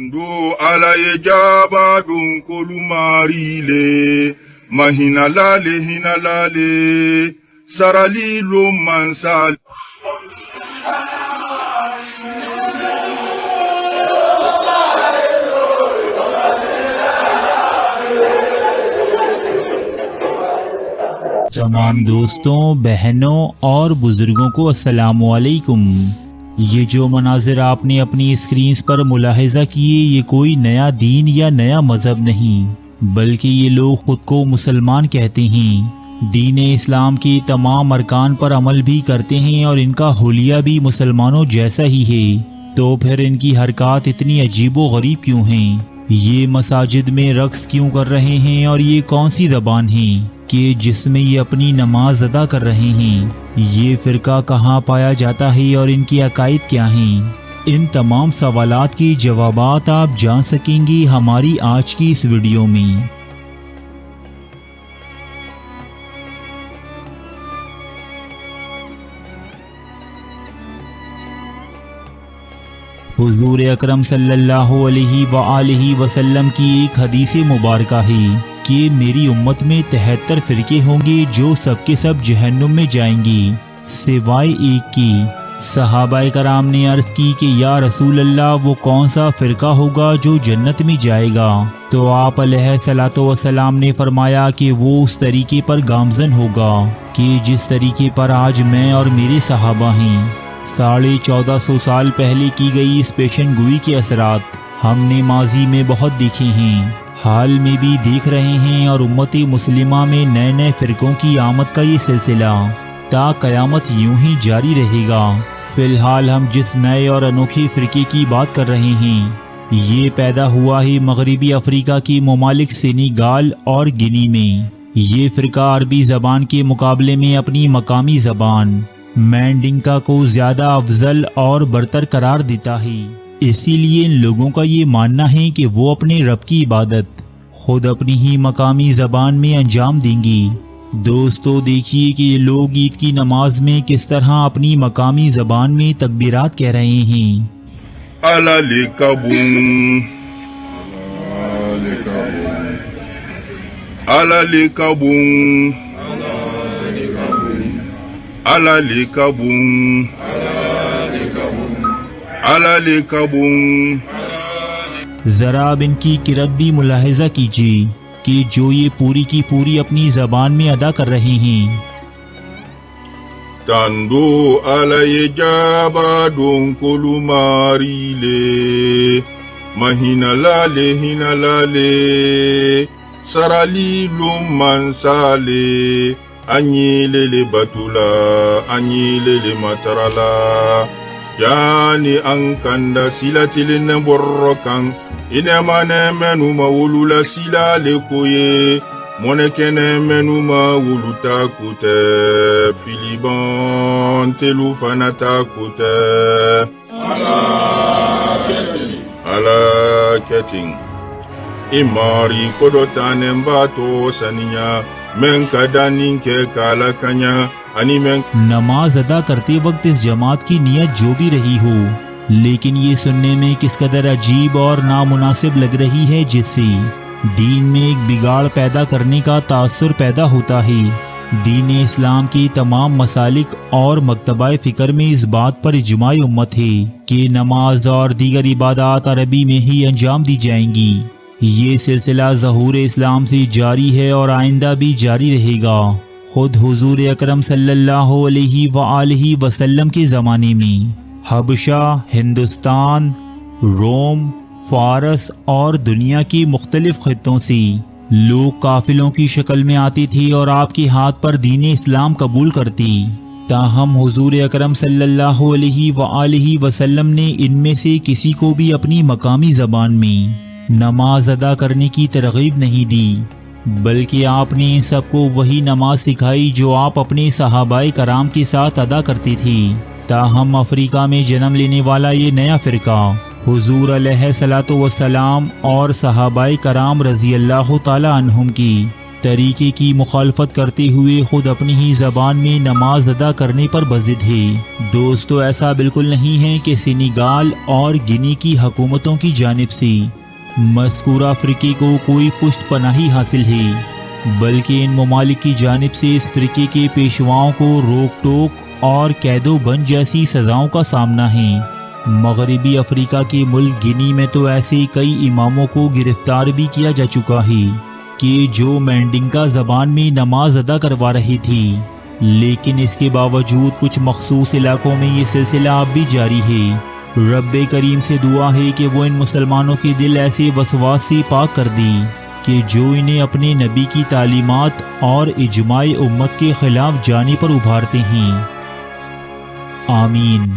Ndo alaye jaba dun kolumarile mahinalale hinalale sarali lo mansal. तमाम दोस्तों, बहनों और बुजुर्गों को अस्सलामु अलैकुम। ये जो मनाजिर आपने अपनी स्क्रीन्स पर मुलाहिजा किए, ये कोई नया दीन या नया मजहब नहीं, बल्कि ये लोग खुद को मुसलमान कहते हैं, दीन इस्लाम के तमाम अरकान पर अमल भी करते हैं और इनका हुलिया भी मुसलमानों जैसा ही है। तो फिर इनकी हरकत इतनी अजीबो गरीब क्यों हैं? ये मसाजिद में रक्स क्यों कर रहे हैं और ये कौन सी ज़बान है कि जिसमें ये अपनी नमाज अदा कर रहे हैं? ये फ़िरका कहाँ पाया जाता है और इनकी अकायद क्या हैं? इन तमाम सवालात के जवाबात आप जान सकेंगे हमारी आज की इस वीडियो में। हुजूर अकरम सल्लल्लाहु अलैहि वसल्लम की एक हदीस मुबारका है कि मेरी उम्मत में 73 फ़िरके होंगे जो सबके सब जहन्नुम में जाएंगे सिवाय एक की। सहाबाए कराम ने अर्ज़ की कि या रसूल अल्लाह, वो कौन सा फ़िरका होगा जो जन्नत में जाएगा? तो आप अलैहिस्सलातु वस्सलाम ने फरमाया कि वो उस तरीके पर गामज़न होगा कि जिस तरीके पर आज मैं और मेरे सहाबा हैं। 1450 साल पहले की गई इस पेशन गोई के असरात हमने माजी में बहुत देखे हैं, हाल में भी देख रहे हैं और उम्मत मुस्लिमा में नए नए फ़िरकों की आमद का ये सिलसिला ता क़यामत यूं ही जारी रहेगा। फ़िलहाल हम जिस नए और अनोखे फ़िरके की बात कर रहे हैं, ये पैदा हुआ है मगरबी अफ्रीका की ममालिक सेनेगाल और गिनी में। ये फ़िरका अरबी ज़बान के मुकाबले में अपनी मकामी ज़बान मैंडिंका को ज़्यादा अफजल और बरतर करार देता है। इसीलिए इन लोगों का ये मानना है कि वो अपने रब की इबादत खुद अपनी ही मकामी ज़बान में अंजाम देंगे। दोस्तों, देखिए कि ये लोग ईद की नमाज में किस तरह अपनी मकामी ज़बान में तकबीरात कह रहे हैं। Alalikabum, alalikabum, alalikabum, alalikabum। ज़रा अब इनकी किरत भी मुलाहिजा कीजिए कि जो ये पूरी की पूरी अपनी ज़बान में अदा कर रहे हैं। Tando alaye jaba don kolumarile mahinalale hinalale sarali lumansale anyilele batula anyilele matarala yani ankanda silatile neborokan inemane menu mawulula silale koye monekene menuma wuluta kute filiban telu fanata kute ala keting imari kodotane mbato saniya menkadanin ke kala kanya ani men। नमाज अदा करते वक्त इस जमात की नियत जो भी रही हो, लेकिन ये सुनने में किस कदर अजीब और नामुनासिब लग रही है, जिससे दीन में एक बिगाड़ पैदा करने का तासुर पैदा होता है। दीन इस्लाम की तमाम मसालिक और मकतबाए फ़िक्र में इस बात पर इजमाई उम्मत है कि नमाज और दीगर इबादत अरबी में ही अंजाम दी जाएंगी। ये सिलसिला ज़हूर इस्लाम से जारी है और आइंदा भी जारी रहेगा। खुद हुजूर अकरम सल्लल्लाहु अलैहि वसल्लम के ज़माने में हबशा, हिंदुस्तान, रोम, फारस और दुनिया के मुख्तलिफ खित्तों से लोग काफिलों की शक्ल में आते थे और आपके हाथ पर दीन इस्लाम कबूल करते। ताहम हुजूर अकरम सल्लल्लाहु अलैहि वसल्लम ने इनमें से किसी को भी अपनी मकामी ज़बान में नमाज अदा करने की तरगीब नहीं दी, बल्कि आपने इन सबको वही नमाज सिखाई जो आप अपने सहाबाए कराम के साथ अदा करते थे। ताहम अफ्रीका में जन्म लेने वाला ये नया फ़िरका हुजूर अलैहिस्सलातु वस्सलाम और सहाबाए कराम रज़ी अल्लाह ताला अन्हुम की طریقے کی مخالفت کرتے ہوئے خود اپنی ہی زبان میں نماز ادا کرنے پر بضد ہے۔ دوستو، ایسا بالکل نہیں ہے کہ سینیگال اور گنی کی حکومتوں کی جانب سے مذکورہ فرقے کو کوئی پشت پناہی حاصل ہے، بلکہ ان ممالک کی جانب سے اس فرقے کے پیشواؤں کو روک ٹوک اور قید و بند جیسی سزاؤں کا سامنا ہے۔ مغربی افریقہ کے ملک گنی میں تو ایسے کئی اماموں کو گرفتار بھی کیا جا چکا ہے کہ جو مینڈنکا زبان میں نماز ادا کروا رہی تھی، لیکن اس کے باوجود کچھ مخصوص علاقوں میں یہ سلسلہ اب بھی جاری ہے۔ رب کریم سے دعا ہے کہ وہ ان مسلمانوں کے دل ایسے وسواس سے پاک کر دی کہ جو انہیں اپنے نبی کی تعلیمات اور اجماع امت کے خلاف جانے پر ابھارتے ہیں۔ آمین۔